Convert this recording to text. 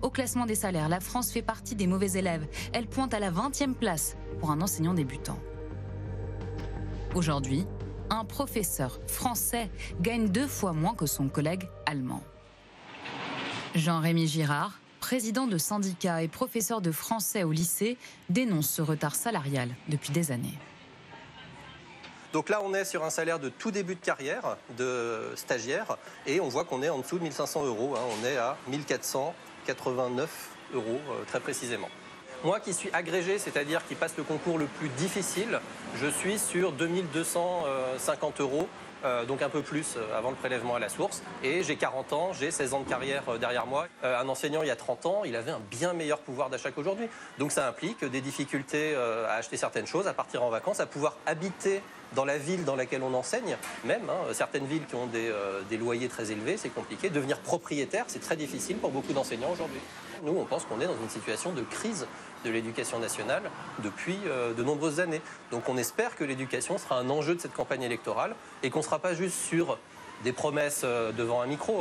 Au classement des salaires, la France fait partie des mauvais élèves. Elle pointe à la 20e place pour un enseignant débutant. Aujourd'hui, un professeur français gagne 2 fois moins que son collègue allemand. Jean-Rémy Girard, président de syndicat et professeur de français au lycée, dénonce ce retard salarial depuis des années. Donc là, on est sur un salaire de tout début de carrière, de stagiaire, et on voit qu'on est en dessous de 1 500 €. On est à 1 489 € très précisément. Moi qui suis agrégé, c'est-à-dire qui passe le concours le plus difficile, je suis sur 2 250 €, donc un peu plus avant le prélèvement à la source. Et j'ai 40 ans, j'ai 16 ans de carrière derrière moi. Un enseignant, il y a 30 ans, il avait un bien meilleur pouvoir d'achat qu'aujourd'hui. Donc ça implique des difficultés à acheter certaines choses, à partir en vacances, à pouvoir habiter dans la ville dans laquelle on enseigne, même. Certaines villes qui ont des loyers très élevés, c'est compliqué. Devenir propriétaire, c'est très difficile pour beaucoup d'enseignants aujourd'hui. Nous, on pense qu'on est dans une situation de crise de l'éducation nationale depuis de nombreuses années. Donc on espère que l'éducation sera un enjeu de cette campagne électorale et qu'on ne sera pas juste sur des promesses devant un micro.